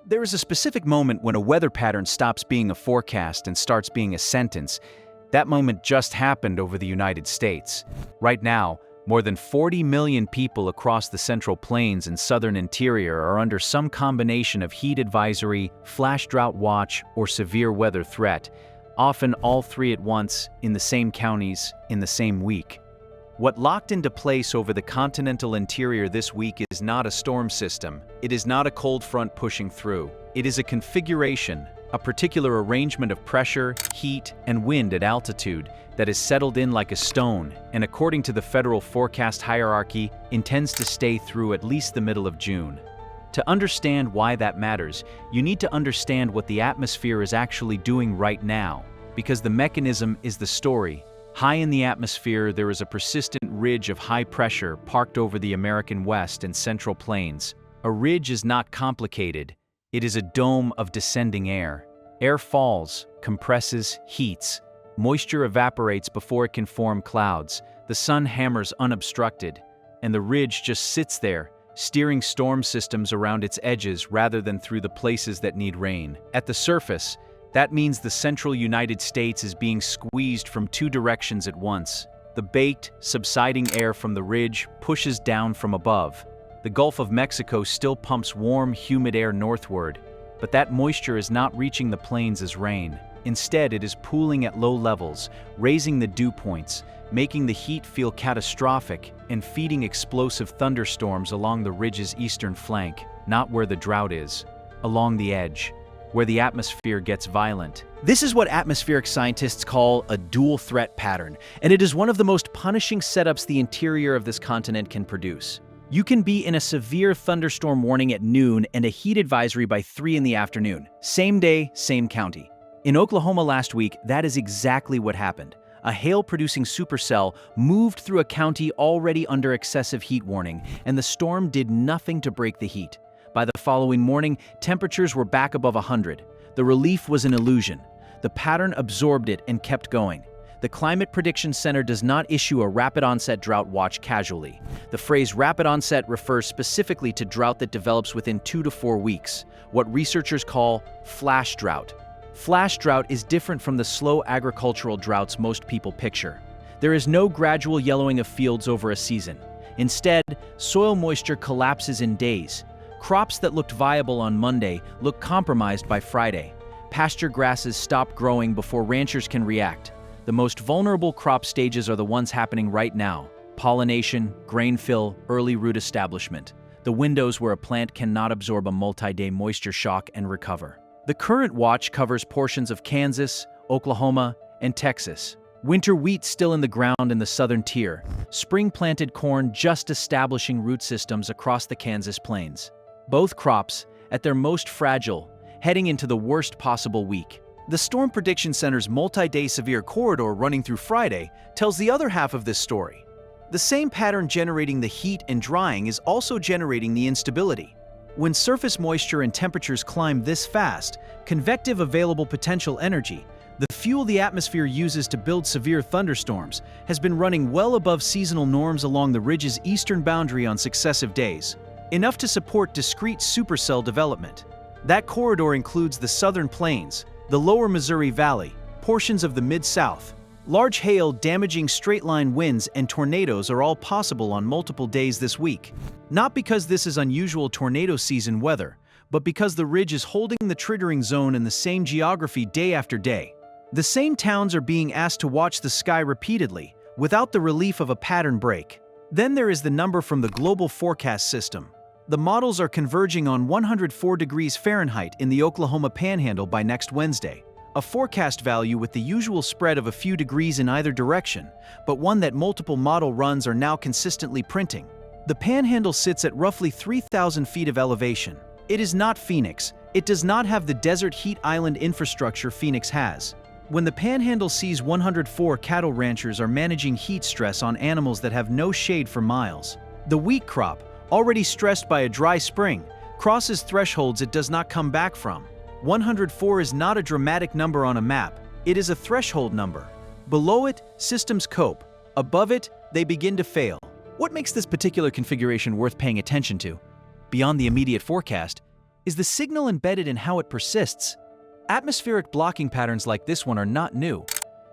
There is a specific moment when a weather pattern stops being a forecast and starts being a sentence. That moment just happened over the United States. Right now, more than 40 million people across the Central Plains and Southern Interior are under some combination of heat advisory, flash drought watch, or severe weather threat, often all three at once, in the same counties, in the same week. What locked into place over the continental interior this week is not a storm system. It is not a cold front pushing through. It is a configuration, a particular arrangement of pressure, heat, and wind at altitude that is settled in like a stone and, according to the federal forecast hierarchy, intends to stay through at least the middle of June. To understand why that matters, you need to understand what the atmosphere is actually doing right now, because the mechanism is the story. High in the atmosphere, there is a persistent ridge of high pressure parked over the American West and Central Plains. A ridge is not complicated. It is a dome of descending air. Air falls, compresses, heats. Moisture evaporates before it can form clouds. The sun hammers unobstructed, and the ridge just sits there, steering storm systems around its edges rather than through the places that need rain. At the surface, that means the central United States is being squeezed from two directions at once. The baked, subsiding air from the ridge pushes down from above. The Gulf of Mexico still pumps warm, humid air northward, but that moisture is not reaching the plains as rain. Instead, it is pooling at low levels, raising the dew points, making the heat feel catastrophic, and feeding explosive thunderstorms along the ridge's eastern flank, not where the drought is, along the edge, where the atmosphere gets violent. This is what atmospheric scientists call a dual threat pattern, and it is one of the most punishing setups the interior of this continent can produce. You can be in a severe thunderstorm warning at noon and a heat advisory by 3 in the afternoon. Same day, same county. In Oklahoma last week, that is exactly what happened. A hail-producing supercell moved through a county already under excessive heat warning, and the storm did nothing to break the heat. By the following morning, temperatures were back above 100. The relief was an illusion. The pattern absorbed it and kept going. The Climate Prediction Center does not issue a rapid onset drought watch casually. The phrase rapid onset refers specifically to drought that develops within 2 to 4 weeks, what researchers call flash drought. Flash drought is different from the slow agricultural droughts most people picture. There is no gradual yellowing of fields over a season. Instead, soil moisture collapses in days. Crops that looked viable on Monday look compromised by Friday. Pasture grasses stop growing before ranchers can react. The most vulnerable crop stages are the ones happening right now: pollination, grain fill, early root establishment. The windows where a plant cannot absorb a multi-day moisture shock and recover. The current watch covers portions of Kansas, Oklahoma, and Texas. Winter wheat still in the ground in the southern tier. Spring-planted corn just establishing root systems across the Kansas plains. Both crops, at their most fragile, heading into the worst possible week. The Storm Prediction Center's multi-day severe corridor running through Friday tells the other half of this story. The same pattern generating the heat and drying is also generating the instability. When surface moisture and temperatures climb this fast, convective available potential energy, the fuel the atmosphere uses to build severe thunderstorms, has been running well above seasonal norms along the ridge's eastern boundary on successive days, enough to support discrete supercell development. That corridor includes the southern plains, the lower Missouri Valley, portions of the Mid-South. Large hail, damaging straight-line winds, and tornadoes are all possible on multiple days this week. Not because this is unusual tornado season weather, but because the ridge is holding the triggering zone in the same geography day after day. The same towns are being asked to watch the sky repeatedly, without the relief of a pattern break. Then there is the number from the global forecast system. The models are converging on 104 degrees Fahrenheit in the Oklahoma Panhandle by next Wednesday, a forecast value with the usual spread of a few degrees in either direction, but one that multiple model runs are now consistently printing. The Panhandle sits at roughly 3,000 feet of elevation. It is not Phoenix. It does not have the desert heat island infrastructure Phoenix has. When the Panhandle sees 104 cattle ranchers are managing heat stress on animals that have no shade for miles, the wheat crop, already stressed by a dry spring, crosses thresholds it does not come back from. 104 is not a dramatic number on a map, it is a threshold number. Below it, systems cope. Above it, they begin to fail. What makes this particular configuration worth paying attention to, beyond the immediate forecast, Is the signal embedded in how it persists? Atmospheric blocking patterns like this one are not new.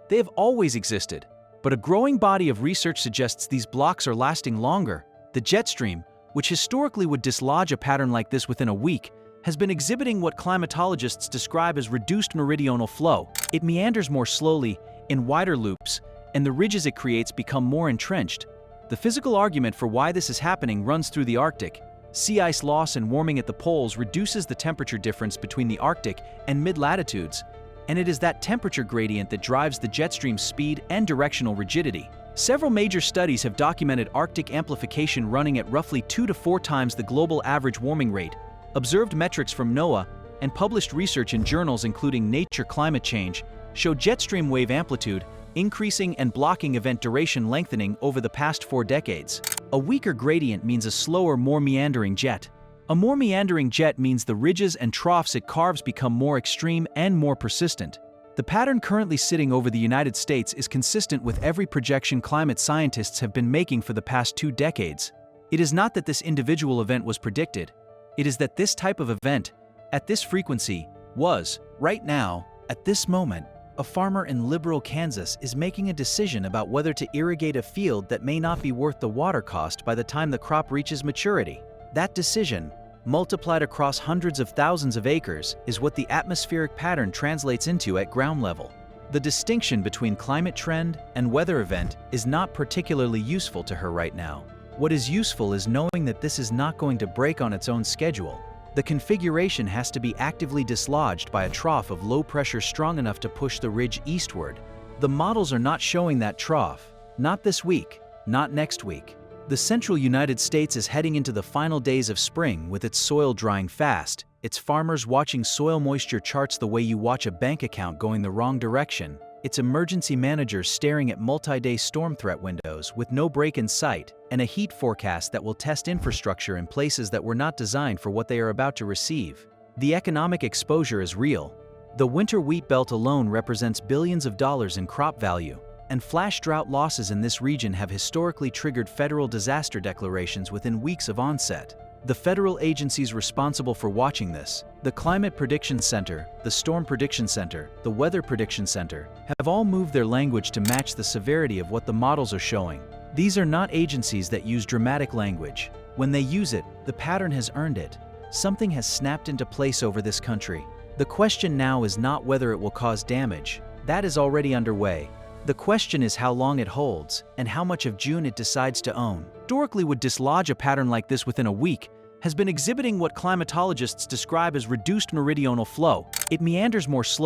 They have always existed, but a growing body of research suggests these blocks are lasting longer. The jet stream, which historically would dislodge a pattern like this within a week, has been exhibiting what climatologists describe as reduced meridional flow. It meanders more slowly, in wider loops, and the ridges it creates become more entrenched. The physical argument for why this is happening runs through the Arctic. Sea ice loss and warming at the poles reduces the temperature difference between the Arctic and mid-latitudes, and it is that temperature gradient that drives the jet stream's speed and directional rigidity. Several major studies have documented Arctic amplification running at roughly 2 to 4 times the global average warming rate. Observed metrics from NOAA and published research in journals including Nature Climate Change show jet stream wave amplitude increasing and blocking event duration lengthening over the past 4 decades. A weaker gradient means a slower, more meandering jet. A more meandering jet means the ridges and troughs it carves become more extreme and more persistent. The pattern currently sitting over the United States is consistent with every projection climate scientists have been making for the past 2 decades. It is not that this individual event was predicted. It is that this type of event, at this frequency, was, right now, at this moment. A farmer in liberal Kansas is making a decision about whether to irrigate a field that may not be worth the water cost by the time the crop reaches maturity. That decision, multiplied across hundreds of thousands of acres, is what the atmospheric pattern translates into at ground level. The distinction between climate trend and weather event is not particularly useful to her right now. What is useful is knowing that this is not going to break on its own schedule. The configuration has to be actively dislodged by a trough of low pressure strong enough to push the ridge eastward. The models are not showing that trough. Not this week, not next week. The central United States is heading into the final days of spring with its soil drying fast, its farmers watching soil moisture charts the way you watch a bank account going the wrong direction, its emergency managers staring at multi-day storm threat windows with no break in sight, and a heat forecast that will test infrastructure in places that were not designed for what they are about to receive. The economic exposure is real. The winter wheat belt alone represents billions of dollars in crop value, and flash drought losses in this region have historically triggered federal disaster declarations within weeks of onset. The federal agencies responsible for watching this, the Climate Prediction Center, the Storm Prediction Center, the Weather Prediction Center, have all moved their language to match the severity of what the models are showing. These are not agencies that use dramatic language. When they use it, the pattern has earned it. Something has snapped into place over this country. The question now is not whether it will cause damage. That is already underway. The question is how long it holds and how much of June it decides to own. Historically would dislodge a pattern like this within a week, has been exhibiting what climatologists describe as reduced meridional flow. It meanders more slowly